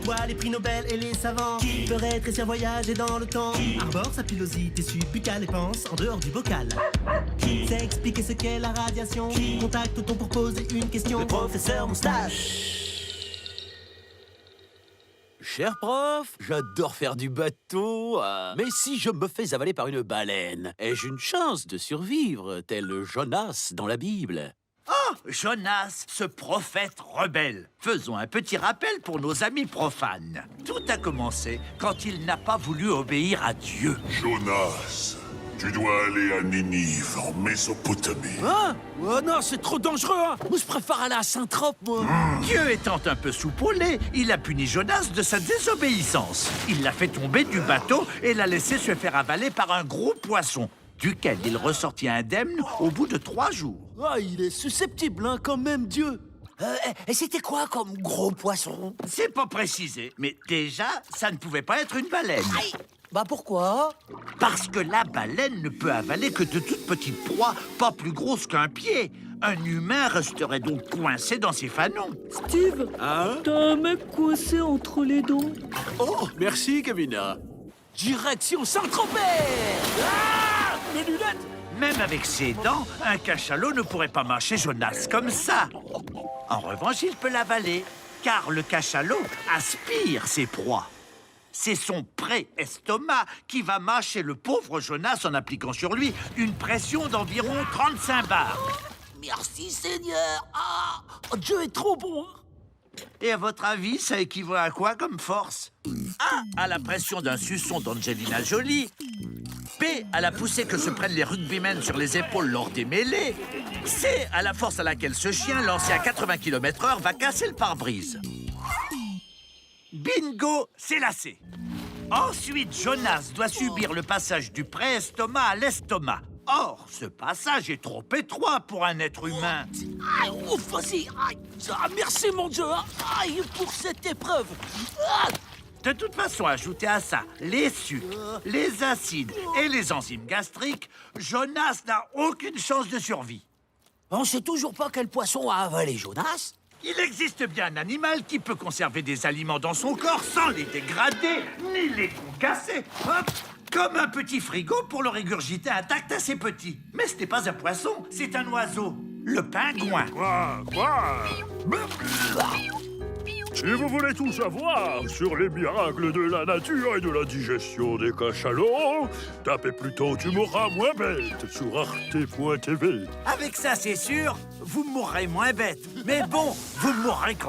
voit les prix Nobel et les savants qui feraient rétrécir voyager dans le temps, arbore sa pilosité subbuccale et pense en dehors du bocal. Qui sait expliquer ce qu'est la radiation? Contacte-t-on pour poser une question? Le professeur Moustache. Cher prof, j'adore faire du bateau, mais si je me fais avaler par une baleine, ai-je une chance de survivre, tel Jonas dans la Bible? Oh, Jonas, ce prophète rebelle. Faisons un petit rappel pour nos amis profanes. Tout a commencé quand il n'a pas voulu obéir à Dieu. Jonas, tu dois aller à Ninive, en Mésopotamie. Hein? Oh non, c'est trop dangereux, hein. Moi, je préfère aller à Saint-Trope, moi. Dieu étant un peu soupolé, il a puni Jonas de sa désobéissance. Il l'a fait tomber du bateau et l'a laissé se faire avaler par un gros poisson, duquel il ressortit indemne au bout de 3 jours. Ah, il est susceptible, hein, quand même, Dieu. Et c'était quoi comme gros poisson? C'est pas précisé, mais déjà, ça ne pouvait pas être une baleine. Aïe. Bah pourquoi? Parce que la baleine ne peut avaler que de toutes petites proies, pas plus grosses qu'un pied. Un humain resterait donc coincé dans ses fanons. Steve, Hein? t'as un mec coincé entre les dents. Oh, merci, Kevina. Direction Saint-Tropez. Ah, mes lunettes. Même avec ses dents, un cachalot ne pourrait pas marcher Jonas comme ça. En revanche, il peut l'avaler, car le cachalot aspire ses proies. C'est son pré-estomac qui va mâcher le pauvre Jonas en appliquant sur lui une pression d'environ 35 bars. Merci, Seigneur. Ah, Dieu est trop bon. Et à votre avis, ça équivaut à quoi comme force? A, à la pression d'un suçon d'Angelina Jolie. B, à la poussée que se prennent les rugbymen sur les épaules lors des mêlées. C, à la force à laquelle ce chien, lancé à 80 km/h, va casser le pare-brise. Bingo, c'est la C. Ensuite, Jonas doit subir le passage du pré-estomac à l'estomac. Or, ce passage est trop étroit pour un être humain. Ah, ouf, vas-y. Ah, merci, mon Dieu. Aïe, pour cette épreuve. Ah. De toute façon, ajoutez à ça les sucres, les acides et les enzymes gastriques, Jonas n'a aucune chance de survie. On sait toujours pas quel poisson a avalé Jonas. Il existe bien un animal qui peut conserver des aliments dans son corps sans les dégrader ni les concasser. Hop, comme un petit frigo pour le régurgiter intact à ses petits. Mais ce n'est pas un poisson, c'est un oiseau, le pingouin. Quoi? Si vous voulez tout savoir sur les miracles de la nature et de la digestion des cachalots, tapez plutôt Tu mourras moins bête sur arte.tv. Avec ça, c'est sûr, vous mourrez moins bête. Mais bon, vous mourrez quand